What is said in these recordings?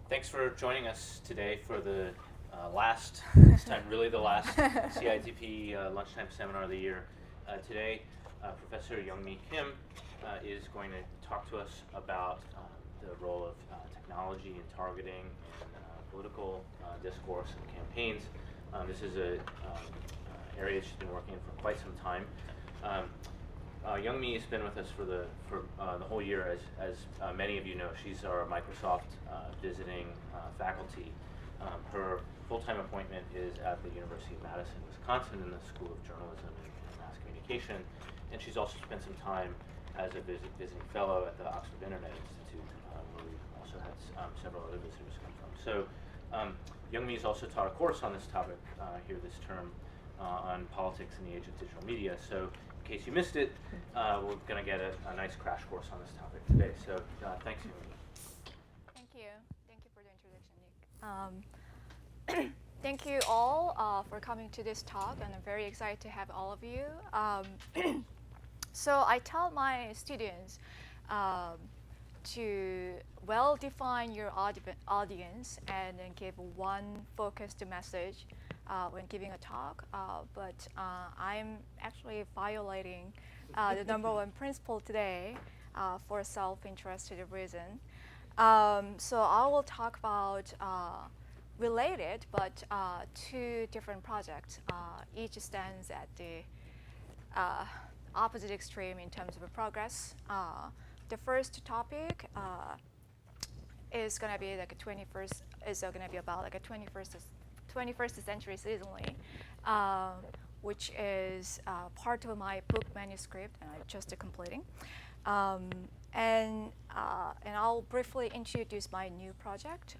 Thanks for joining us today for the last, this time really the last CITP Lunchtime Seminar of the year. Today, Professor Youngmi Kim is going to talk to us about the role of technology in targeting and political discourse and campaigns. This is an area she's been working in for quite some time. Youngmi has been with us for the whole year, as many of you know. She's our Microsoft visiting faculty. Her full-time appointment is at the University of Madison, Wisconsin, in the School of Journalism and Mass Communication, and she's also spent some time as a visiting fellow at the Oxford Internet Institute, where we've also had several other visitors come from. So Youngmi has also taught a course on this topic here this term on politics in the age of digital media. So in case you missed it, we're going to get a nice crash course on this topic today. So thanks, Youngmi. Thank you. Thank you for the introduction, Nick. Thank you all for coming to this talk, and I'm very excited to have all of you. So I tell my students to well define your audience and then give one focused message when giving a talk, but I'm actually violating the number one principle today for a self-interested reason. So I will talk about related but two different projects. Each stands at the opposite extreme in terms of progress. The first topic is going to be like a 21st. Is going to be about like a 21st century seasonally, which is part of my book manuscript, and I'm just completing. And I'll briefly introduce my new project,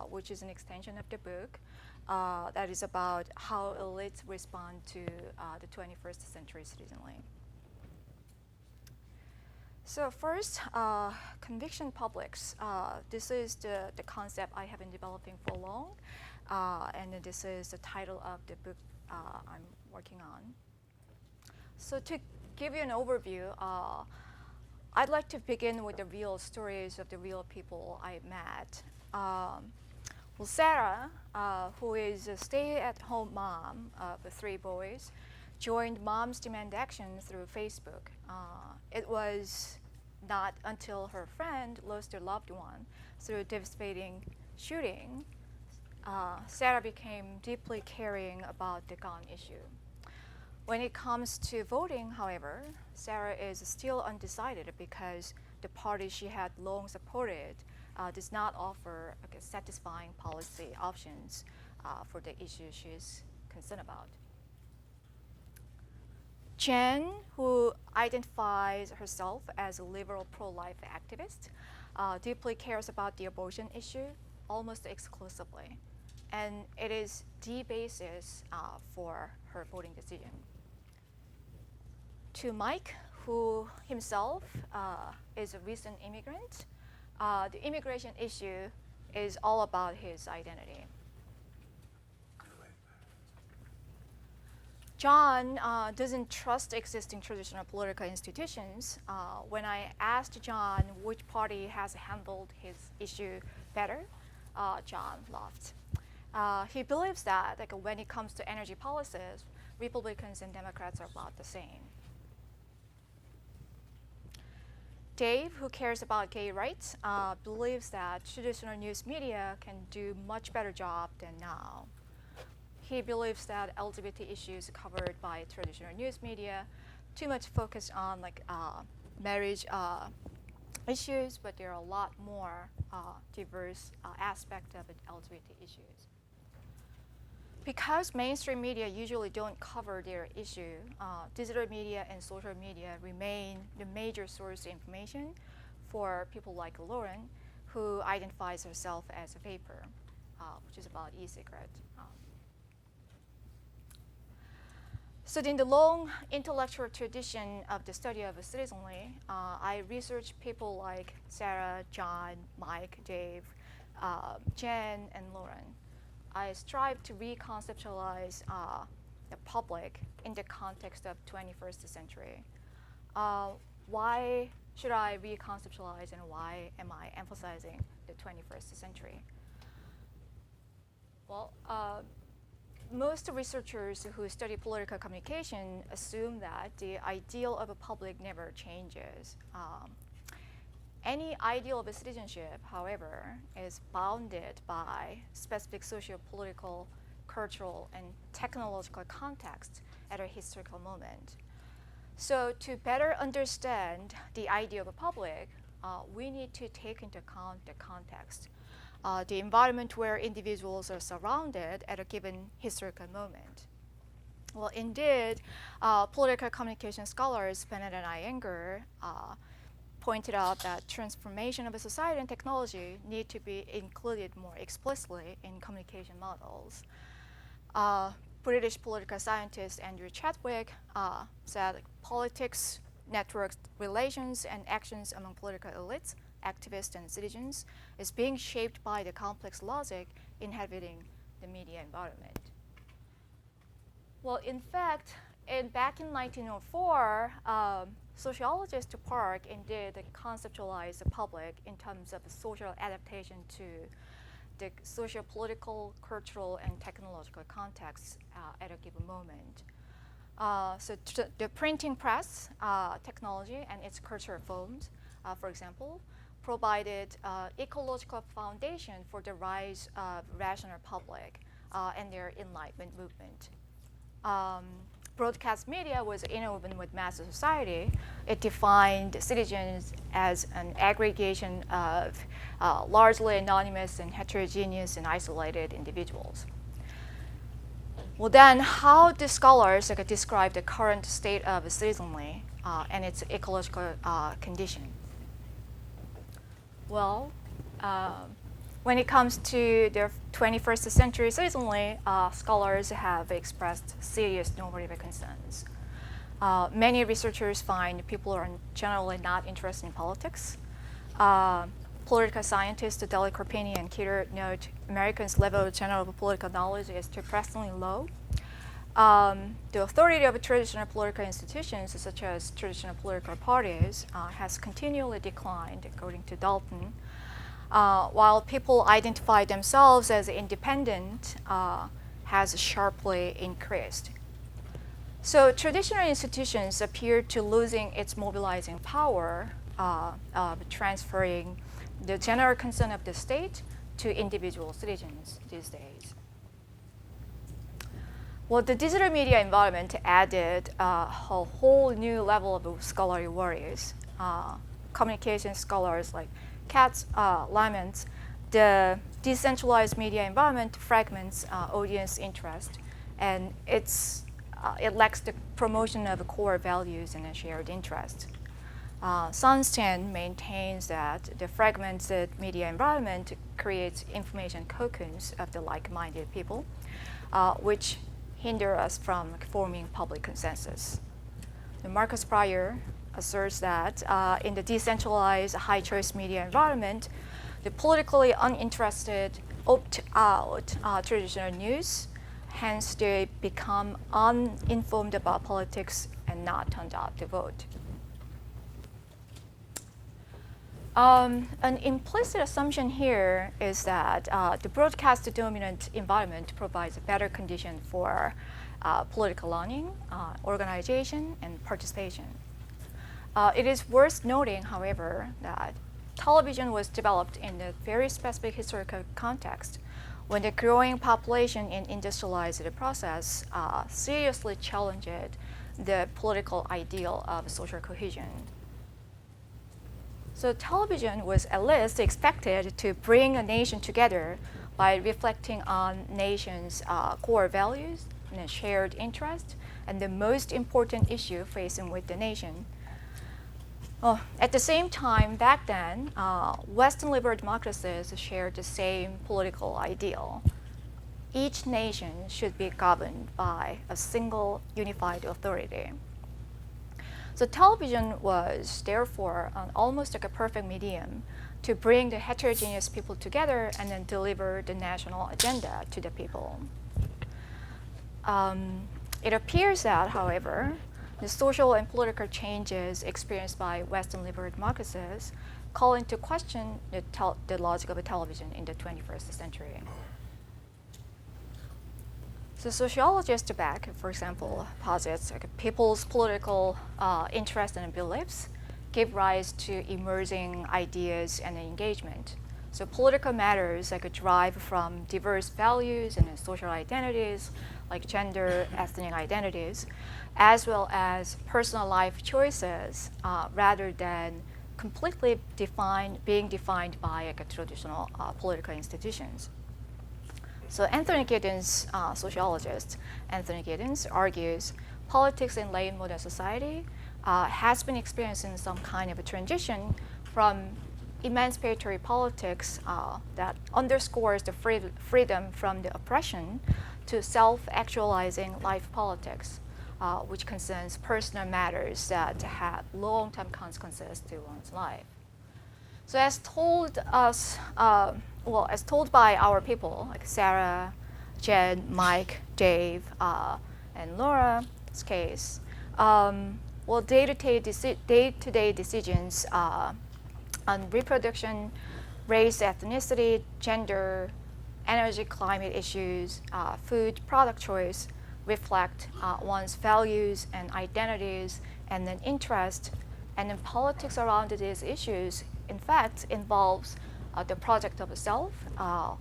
which is an extension of the book that is about how elites respond to the 21st century seasonally. So first, conviction publics. This is the concept I have been developing for long, and this is the title of the book I'm working on. So to give you an overview, I'd like to begin with the real stories of the real people I met. Well, Sarah, who is a stay-at-home mom of 3 boys, joined Moms Demand Action through Facebook. It was not until her friend lost her loved one through a devastating shooting, Sarah became deeply caring about the gun issue. When it comes to voting, however, Sarah is still undecided because the party she had long supported does not offer satisfying policy options for the issue she's concerned about. Jen, who identifies herself as a liberal pro-life activist, deeply cares about the abortion issue almost exclusively, and it is the basis for her voting decision. To Mike, who himself is a recent immigrant, the immigration issue is all about his identity. John doesn't trust existing traditional political institutions. When I asked John which party has handled his issue better, John laughed. He believes that when it comes to energy policies, Republicans and Democrats are about the same. Dave, who cares about gay rights, believes that traditional news media can do much better job than now. He believes that LGBT issues covered by traditional news media too much focus on marriage issues, but there are a lot more diverse aspects of LGBT issues. Because mainstream media usually don't cover their issue, digital media and social media remain the major source of information for people like Lauren, who identifies herself as a vapor, which is about e-cigarette. So in the long intellectual tradition of the study of citizenry, I researched people like Sarah, John, Mike, Dave, Jen, and Lauren. I strive to reconceptualize the public in the context of 21st century. Why should I reconceptualize, and why am I emphasizing the 21st century? most researchers who study political communication assume that the ideal of a public never changes. Any ideal of a citizenship, however, is bounded by specific socio-political, cultural, and technological context at a historical moment. So to better understand the idea of a public, we need to take into account the context, the environment where individuals are surrounded at a given historical moment. Well, indeed, political communication scholars Bennett and Iyengar pointed out that transformation of a society and technology need to be included more explicitly in communication models. British political scientist Andrew Chadwick said politics, networks, relations, and actions among political elites, activists, and citizens is being shaped by the complex logic inhabiting the media environment. Well, in fact, back in 1904, sociologist Park indeed conceptualized the public in terms of social adaptation to the socio-political, cultural, and technological contexts at a given moment. So the printing press technology and its cultural forms, for example, provided ecological foundation for the rise of rational public and their Enlightenment movement. Broadcast media was involved with mass society. It defined citizens as an aggregation of largely anonymous and heterogeneous and isolated individuals. Well, then, how do scholars describe the current state of citizenry and its ecological condition? Well, when it comes to the 21st century citizenry, scholars have expressed serious normative concerns. Many researchers find people are generally not interested in politics. Political scientists Dale Corpini and Keter note Americans' level of general political knowledge is depressingly low. The authority of traditional political institutions, such as traditional political parties, has continually declined, according to Dalton, while people identify themselves as independent has sharply increased. So traditional institutions appear to losing its mobilizing power of transferring the general concern of the state to individual citizens these days. Well, the digital media environment added a whole new level of scholarly worries. Communication scholars like Katz laments the decentralized media environment fragments audience interest, and it lacks the promotion of core values and a shared interest. Sunstein maintains that the fragmented media environment creates information cocoons of the like-minded people, which hinder us from forming public consensus. Marcus Pryor asserts that in the decentralized high-choice media environment, the politically uninterested opt out traditional news, hence they become uninformed about politics and not turned out to vote. An implicit assumption here is that the broadcast dominant environment provides a better condition for political learning, organization, and participation. It is worth noting, however, that television was developed in a very specific historical context when the growing population in industrialized process seriously challenged the political ideal of social cohesion. So television was at least expected to bring a nation together by reflecting on nation's core values and shared interest and the most important issue facing with the nation. At the same time, back then, Western liberal democracies shared the same political ideal. Each nation should be governed by a single unified authority. So television was therefore almost like a perfect medium to bring the heterogeneous people together and then deliver the national agenda to the people. It appears that, however, the social and political changes experienced by Western liberal democracies call into question the logic of television in the 21st century. So sociologists back, for example, posits people's political interests and beliefs give rise to emerging ideas and engagement. So political matters derive from diverse values and social identities, like gender, ethnic identities, as well as personal life choices, rather than completely being defined by traditional political institutions. So Anthony Giddens, sociologist Anthony Giddens, argues politics in late modern society has been experiencing some kind of a transition from emancipatory politics that underscores the freedom from the oppression to self-actualizing life politics, which concerns personal matters that have long-term consequences to one's life. So as told us, as told by our people, like Sarah, Jen, Mike, Dave, and Laura's case, day-to-day decisions on reproduction, race, ethnicity, gender, energy, climate issues, food, product choice reflect one's values and identities and then interest, and then politics around these issues in fact involves the project of self,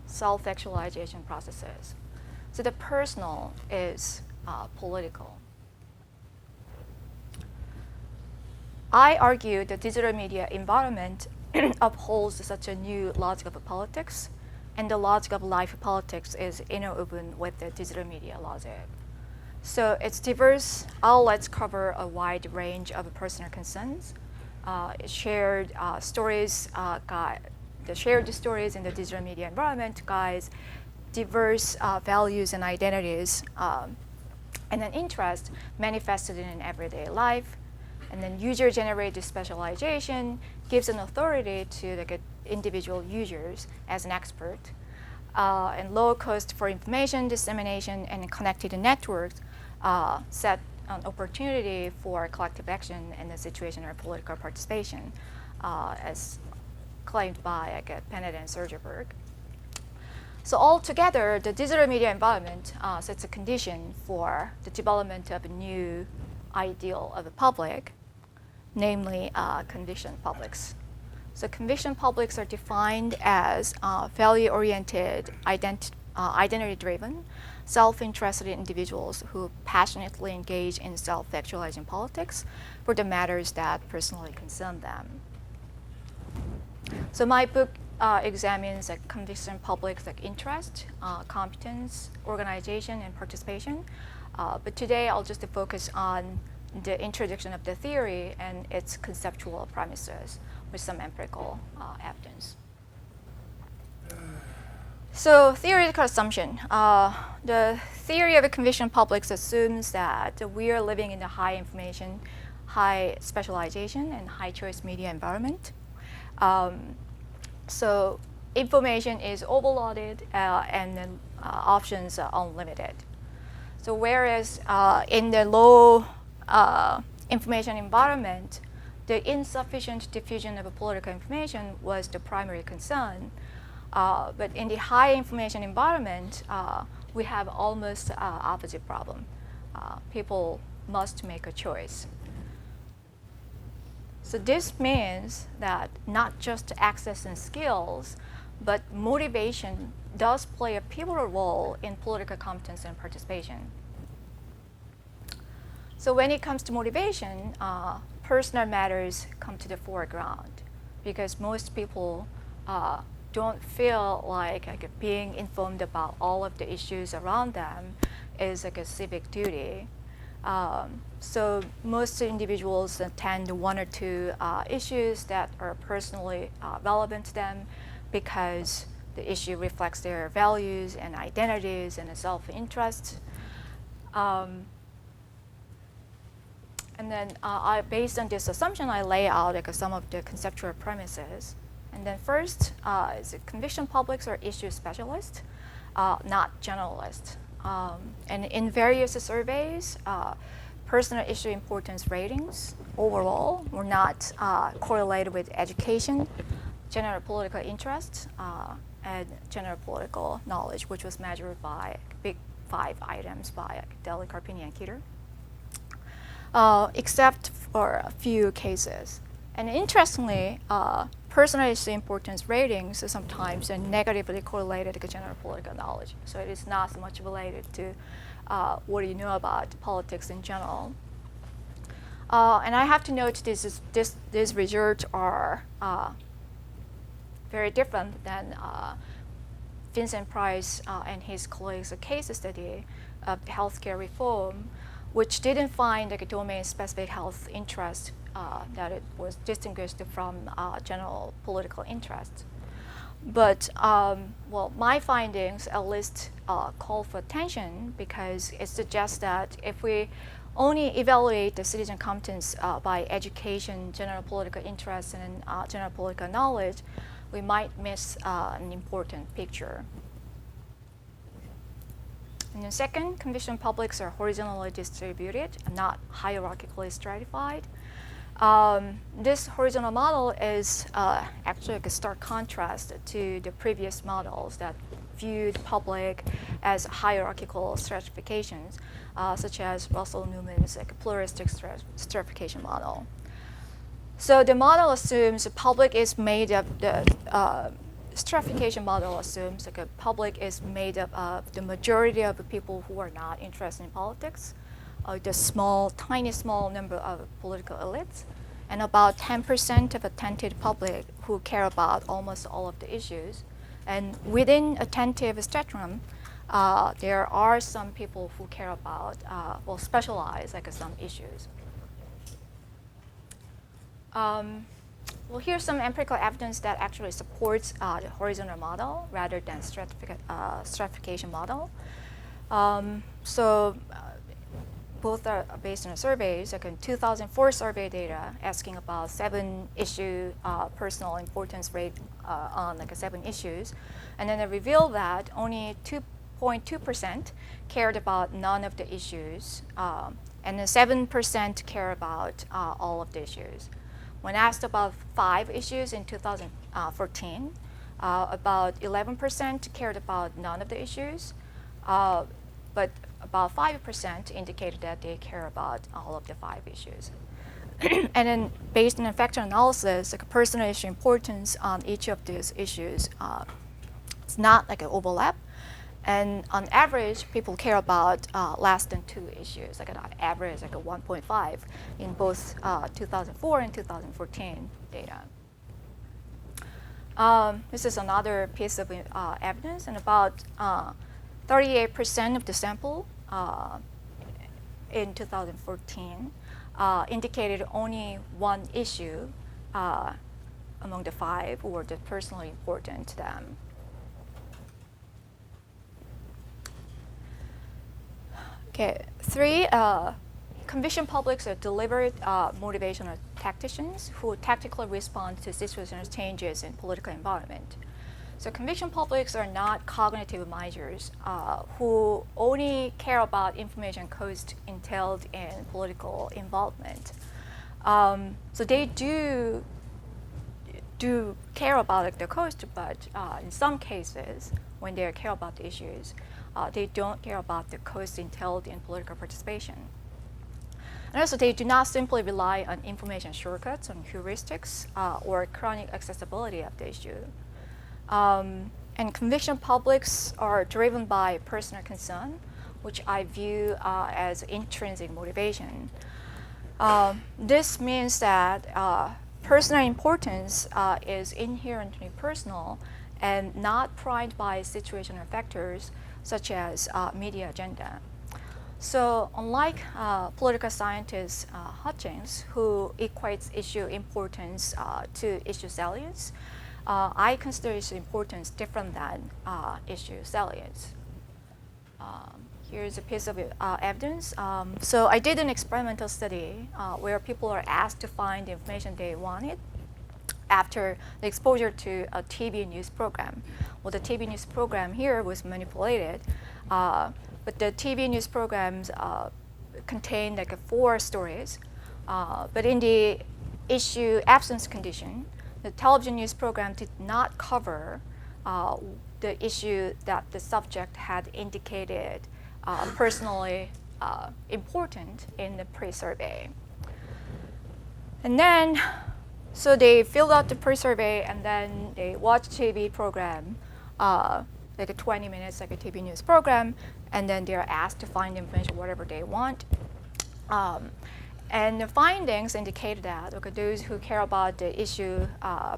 self-actualization processes. So the personal is political. I argue the digital media environment upholds such a new logic of politics, and the logic of life politics is interwoven with the digital media logic. So its diverse outlets cover a wide range of personal concerns. Shared stories the shared stories in the digital media environment guides diverse values and identities, and then interest manifested in everyday life. And then user-generated specialization gives an authority to the individual users as an expert. And low cost for information dissemination and connected networks set an opportunity for collective action in the situational political participation, as claimed by Bennett and Sergeberg. So altogether, the digital media environment sets a condition for the development of a new ideal of the public, namely conviction publics. So conviction publics are defined as value-oriented, identity-driven, self-interested individuals who passionately engage in self-actualizing politics for the matters that personally concern them. So my book examines conviction publics interest, competence, organization, and participation. But today I'll just focus on the introduction of the theory and its conceptual premises with some empirical evidence. So theoretical assumption. The theory of a conviction publics assumes that we are living in a high information, high specialization, and high choice media environment. So information is overloaded and then options are unlimited. So whereas in the low information environment, the insufficient diffusion of political information was the primary concern. But in the high information environment, we have almost opposite problem. People must make a choice. So this means that not just access and skills, but motivation does play a pivotal role in political competence and participation. So when it comes to motivation, personal matters come to the foreground because most people don't feel like being informed about all of the issues around them is a civic duty. So most individuals attend one or two issues that are personally relevant to them because the issue reflects their values and identities and self-interest. And then based on this assumption, I lay out some of the conceptual premises. And then first is conviction publics are issue specialists, not generalists. And in various surveys, personal issue importance ratings overall were not correlated with education, general political interest, and general political knowledge, which was measured by big 5 items by Deli, Carpini, and Keter, except for a few cases. And interestingly, personalized importance ratings are sometimes negatively correlated to general political knowledge. So it is not so much related to what do you know about politics in general. And I have to note these results are very different than Vincent Price and his colleagues' case study of healthcare reform, which didn't find like a domain-specific health interest that it was distinguished from general political interest. But well, my findings at least call for attention because it suggests that if we only evaluate the citizen competence by education, general political interest, and general political knowledge, we might miss an important picture. And the second, conviction publics are horizontally distributed, not hierarchically stratified. This horizontal model is actually like a stark contrast to the previous models that viewed public as hierarchical stratifications, such as Russell Newman's like, pluralistic stratification model. So the model assumes the public is made up, the stratification model assumes like a public is made up of the majority of the people who are not interested in politics, the tiny small number of political elites, and about 10% of attentive public who care about almost all of the issues. And within attentive spectrum, there are some people who care about, well, specialize like some issues. Well, here's some empirical evidence that actually supports the horizontal model rather than stratification model. Both are based on surveys, like in 2004 survey data asking about 7-issue personal importance rate on like 7 issues. And then it revealed that only 2.2% cared about none of the issues, and then 7% care about all of the issues. When asked about 5 issues in 2014, about 11% cared about none of the issues, but about 5% indicated that they care about all of the 5 issues. And then based on factor analysis, like personal issue importance on each of these issues, it's not like an overlap. And on average, people care about less than 2 issues, like an average like a 1.5 in both 2004 and 2014 data. This is another piece of evidence, and about 38% of the sample in 2014 indicated only 1 issue among the 5 were personally important to them. Okay, 3, conviction publics are deliberate motivational tacticians who tactically respond to situational changes in political environment. So conviction publics are not cognitive managers who only care about information cost entailed in political involvement. So they do care about like, the cost, but in some cases, when they care about the issues, they don't care about the cost entailed in political participation. And also, they do not simply rely on information shortcuts, on heuristics, or chronic accessibility of the issue. And conviction publics are driven by personal concern, which I view as intrinsic motivation. This means that personal importance is inherently personal and not primed by situational factors such as media agenda. So unlike political scientist Hutchings, who equates issue importance to issue salience, I consider issue importance different than issue salience. Here's a piece of evidence. So I did an experimental study where people are asked to find the information they wanted after the exposure to a TV news program. Well, the TV news program here was manipulated, but the TV news programs contained like 4 stories. But in the issue absence condition, the television news program did not cover the issue that the subject had indicated personally important in the pre-survey. And then, so they filled out the pre-survey and then they watched TV program, like a 20 minutes, like a TV news program, and then they're asked to find information, whatever they want. And the findings indicated that those who care about the issue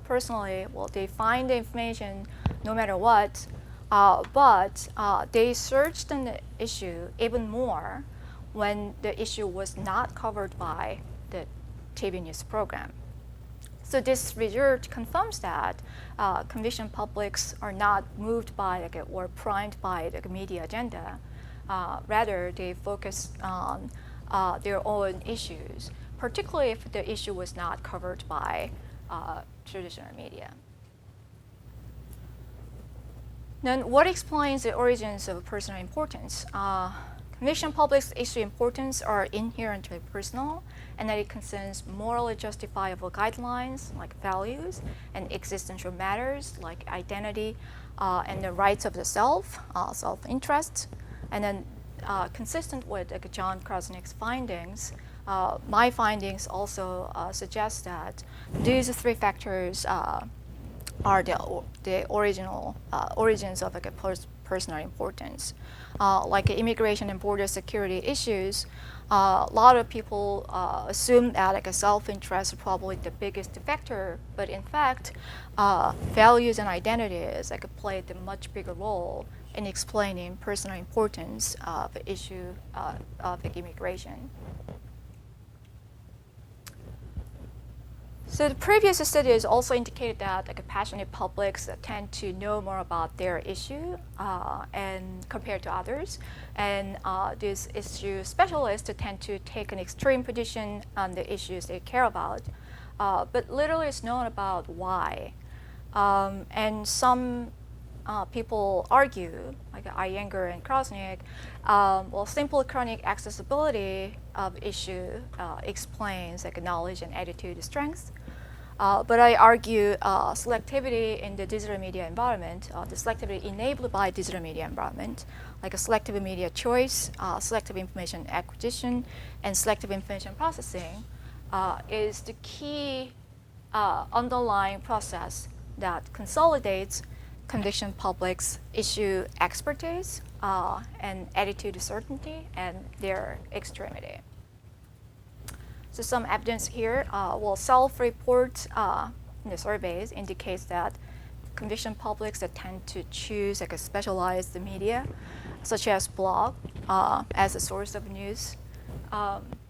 personally, well, they find the information no matter what, but they searched on the issue even more when the issue was not covered by the TV news program. So this research confirms that conviction publics are not moved by or primed by the media agenda. Rather, they focus on their own issues, particularly if the issue was not covered by traditional media. Then what explains the origins of personal importance? Conviction public's issue importance are inherently personal, and that it concerns morally justifiable guidelines like values and existential matters like identity and the rights of the self, self-interest. And then consistent with John Krasnick's findings, my findings also suggest that these three factors are the origins of personal importance. Like immigration and border security issues, a lot of people assume that self-interest is probably the biggest factor, but in fact, values and identities play a much bigger role in explaining personal importance of the issue of immigration. So the previous studies also indicated that passionate publics tend to know more about their issue and compared to others, and these issue specialists tend to take an extreme position on the issues they care about, but little is known about why. And some people argue, like Iyengar and Krasnick, well, simple chronic accessibility of issue explains knowledge and attitude strengths. But I argue selectivity in the digital media environment, the selectivity enabled by digital media environment, like a selective media choice, selective information acquisition, and selective information processing, is the key underlying process that consolidates conviction public's issue expertise and attitude certainty and their extremity. So some evidence here, well, self-report in the surveys indicates that conviction publics that tend to choose a specialized media, such as blog, as a source of news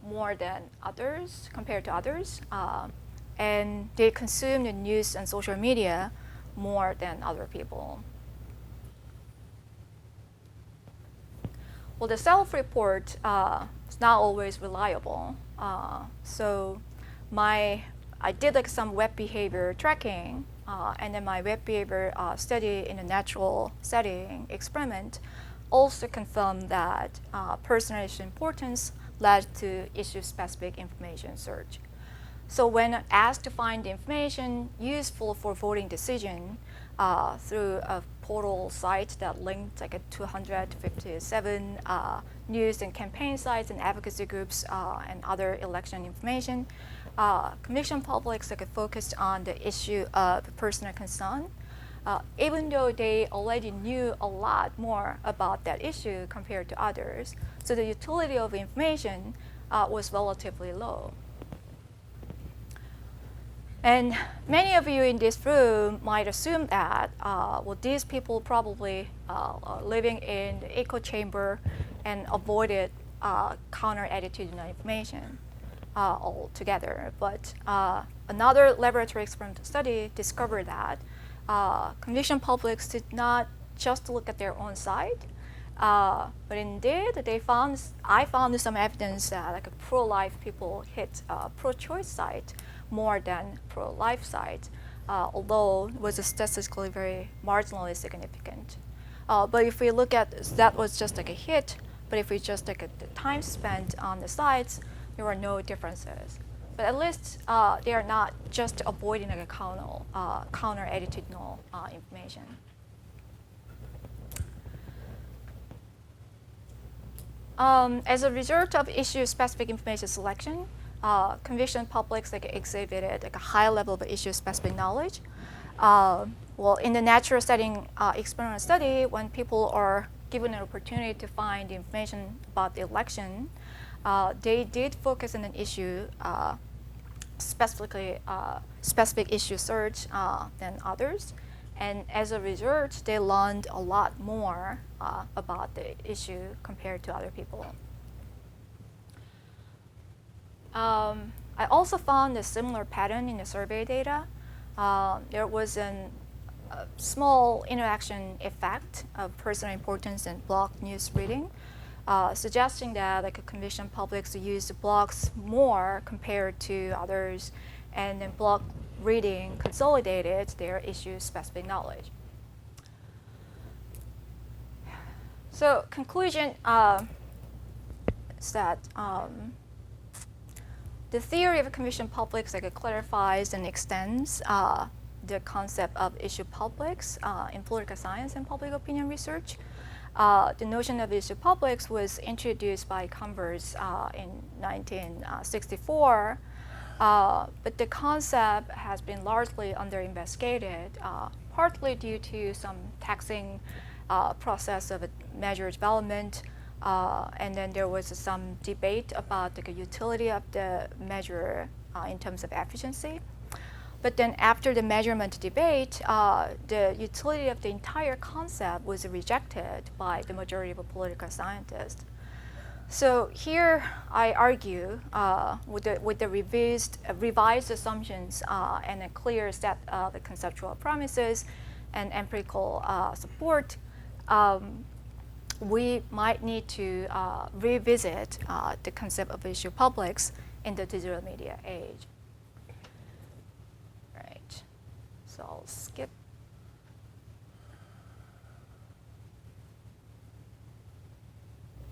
more than others, compared to others. And they consume the news and social media more than other people. Well, the self-report is not always reliable. So I did some web behavior tracking, and then my web behavior study in a natural setting experiment also confirmed that personal issue importance led to issue-specific information search. So when asked to find the information useful for voting decision through a portal site that linked 257 news and campaign sites and advocacy groups and other election information, conviction publics focused on the issue of personal concern, even though they already knew a lot more about that issue compared to others. So the utility of information was relatively low. And many of you in this room might assume that, well, these people probably are living in the echo chamber and avoided counter-attitudinal information altogether. But another laboratory experimental study discovered that conviction publics did not just look at their own side, but indeed I found some evidence that pro-life people hit pro-choice site more than pro-life site, although it was statistically very marginally significant. But if we look at that was just a hit, but if we just look at the time spent on the sites, there were no differences. But at least they are not just avoiding counter-attitudinal information. As a result of issue-specific information selection, conviction publics exhibited a high level of issue-specific knowledge. Well, in the natural setting experimental study, when people are given an opportunity to find information about the election, they did focus on an issue, specific issue search than others. And as a result, they learned a lot more about the issue compared to other people. I also found a similar pattern in the survey data. There was a small interaction effect of personal importance and blog news reading, suggesting that conviction publics use blogs more compared to others, and then blog reading consolidated their issue-specific knowledge. So conclusion is that the theory of conviction publics clarifies and extends the concept of issue publics in political science and public opinion research. The notion of issue publics was introduced by Converse in 1964, but the concept has been largely under-investigated, partly due to some taxing process of measure development, and then there was some debate about the utility of the measure in terms of efficiency. But then after the measurement debate, the utility of the entire concept was rejected by the majority of political scientists. So here I argue with the revised assumptions and a clear set of the conceptual promises and empirical support, we might need to revisit the concept of issue publics in the digital media age. Right. So I'll skip.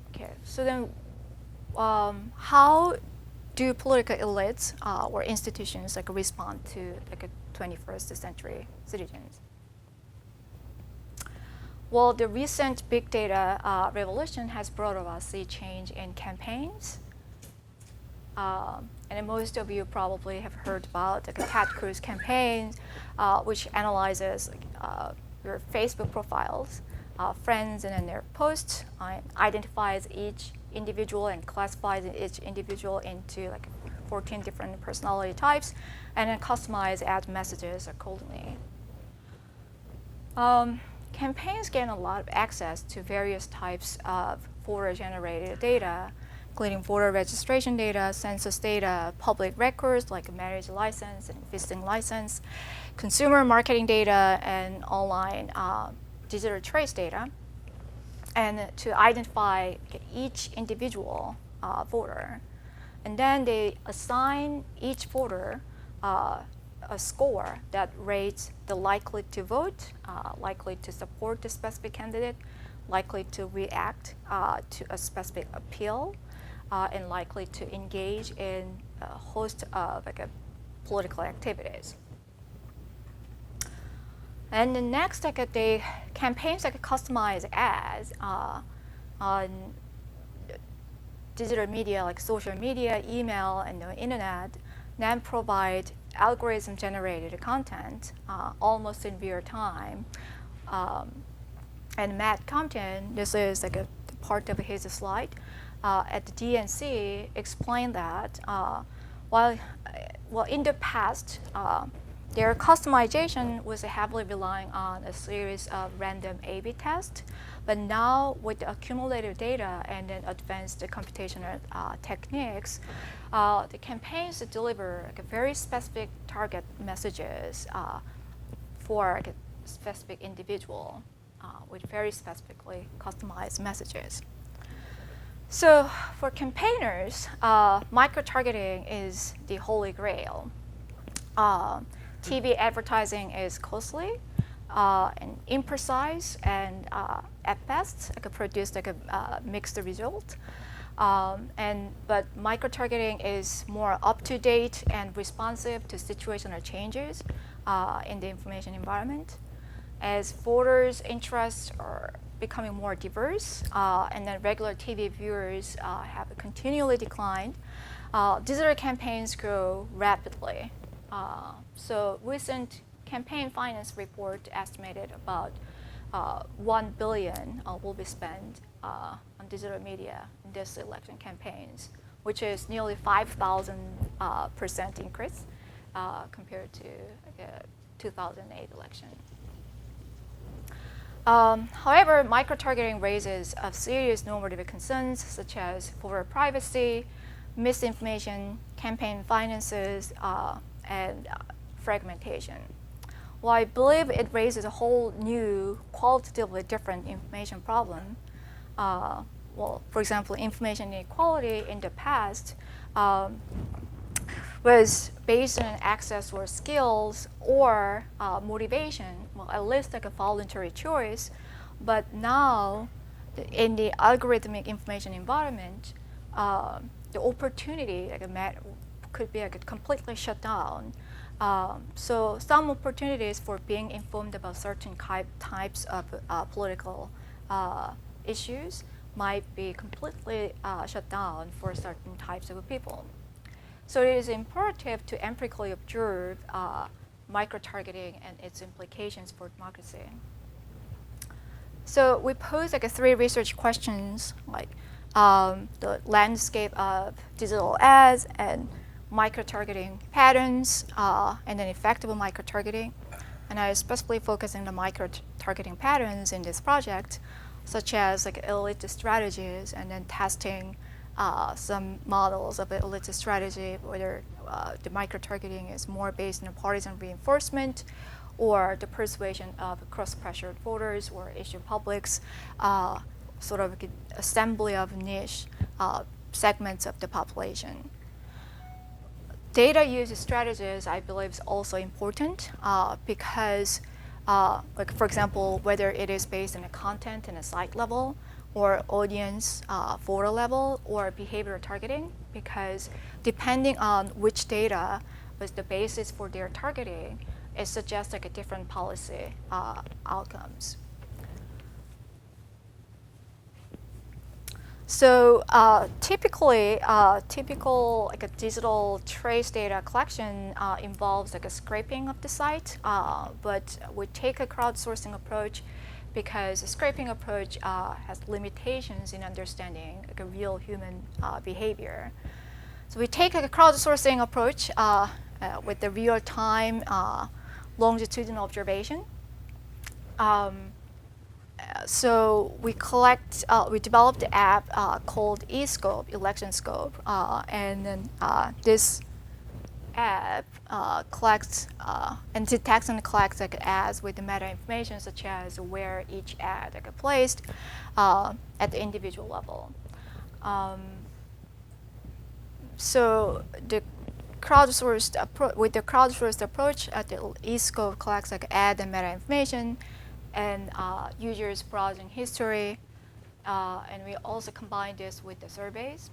Okay. So then, how do political elites or institutions respond to a 21st century citizens? Well, the recent big data revolution has brought about a change in campaigns. And most of you probably have heard about the Ted Cruz campaign, which analyzes your Facebook profiles, friends, and then their posts, identifies each individual and classifies each individual into 14 different personality types, and then customize ad messages accordingly. Campaigns gain a lot of access to various types of voter-generated data, including voter registration data, census data, public records like a marriage license and visiting license, consumer marketing data, and online digital trace data, and to identify each individual voter. And then they assign each voter a score that rates the likely to vote, likely to support the specific candidate, likely to react to a specific appeal, and likely to engage in a host of political activities. And the next, the campaigns customize ads on digital media like social media, email, and the internet, then provide algorithm-generated content almost in real time. And Matt Compton, this is a part of his slide, at the DNC explained that while in the past, their customization was heavily relying on a series of random A/B tests, but now with the accumulated data and then advanced computational techniques, the campaigns deliver very specific target messages for a specific individual with very specifically customized messages. So for campaigners, microtargeting is the holy grail. TV advertising is costly and imprecise, and at best, it could produce a mixed result. But microtargeting is more up-to-date and responsive to situational changes in the information environment. As voters' interests are becoming more diverse, and then regular TV viewers have continually declined, digital campaigns grow rapidly. So recent campaign finance report estimated about 1 billion will be spent on digital media in this election campaigns, which is nearly 5,000% increase compared to 2008 election. However, microtargeting raises serious normative concerns such as voter privacy, misinformation, campaign finances, and fragmentation. Well, I believe it raises a whole new, qualitatively different information problem. Well, for example, information inequality in the past was based on access or skills or motivation, well, at least like a voluntary choice. But now, in the algorithmic information environment, the opportunity could be completely shut down. So some opportunities for being informed about certain types of political issues might be completely shut down for certain types of people. So it is imperative to empirically observe microtargeting and its implications for democracy. So we pose 3 research questions, like the landscape of digital ads and microtargeting patterns, and then effective microtargeting. And I especially focus on the microtargeting patterns in this project, such as elite strategies, and then testing some models of elite strategy, whether the microtargeting is more based on partisan reinforcement or the persuasion of cross-pressured voters or Asian publics, sort of assembly of niche segments of the population. Data use strategies, I believe, is also important because, for example, whether it is based on a content and a site level, or audience voter level, or behavioral targeting, because depending on which data was the basis for their targeting, it suggests a different policy outcomes. So typical a digital trace data collection involves a scraping of the site, but we take a crowdsourcing approach because a scraping approach has limitations in understanding real human behavior. So we take a crowdsourcing approach with the real-time longitudinal observation. So we developed the app called eScope, Election Scope, and then this app collects and detects and collects ads with the meta information, such as where each ad placed at the individual level. So the crowdsourced approach, the eScope collects ad and meta information, and users' browsing history, and we also combine this with the surveys.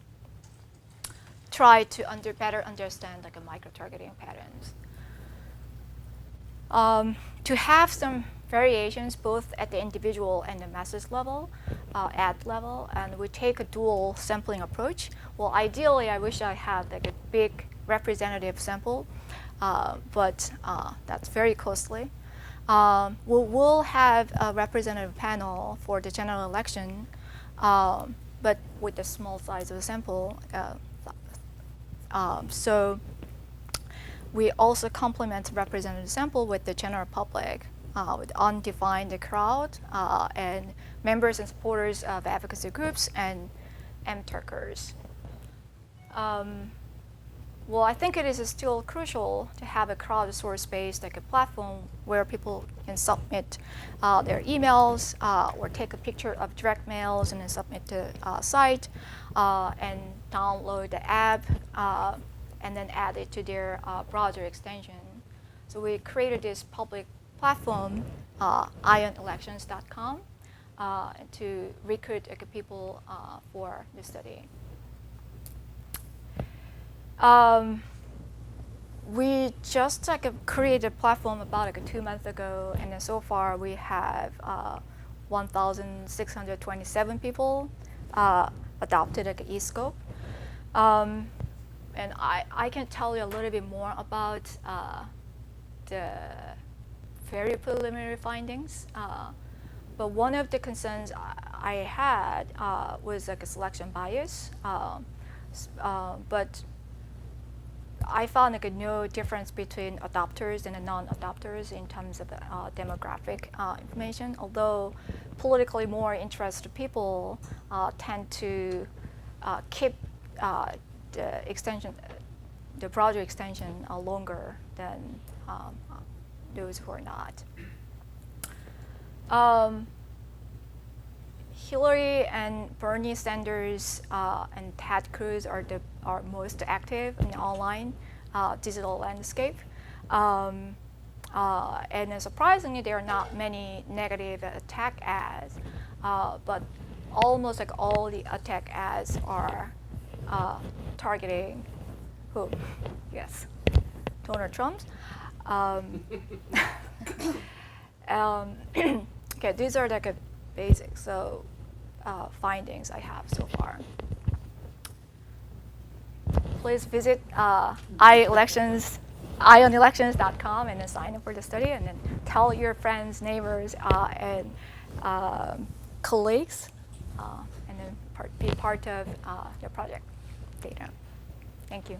Try to better understand microtargeting patterns. To have some variations both at the individual and the message level, ad level, and we take a dual sampling approach. Well, ideally, I wish I had a big representative sample, but that's very costly. We'll have a representative panel for the general election, but with the small size of the sample. So we also complement representative sample with the general public, with undefined crowd, and members and supporters of advocacy groups and MTurkers. Well, I think it is still crucial to have a crowdsource-based a platform where people can submit their emails or take a picture of direct mails and then submit to site and download the app and then add it to their browser extension. So we created this public platform, ionelections.com, to recruit people for the study. We just created a platform about 2 months ago, and then so far we have 1,627 people adopted like eScope. And I can tell you a little bit more about the very preliminary findings. But one of the concerns I had was like a selection bias. But I found like no difference between adopters and the non-adopters in terms of demographic information, although politically more interested people tend to keep the extension, the project extension longer than those who are not. Hillary and Bernie Sanders and Ted Cruz are most active in the online digital landscape. And surprisingly, there are not many negative attack ads, but almost like all the attack ads are targeting who? Yes, Donald Trump. Okay, these are like a basic findings I have so far. Please visit ionelections.com and then sign up for the study, and then tell your friends, neighbors, and colleagues, and then be part of your project data. Thank you.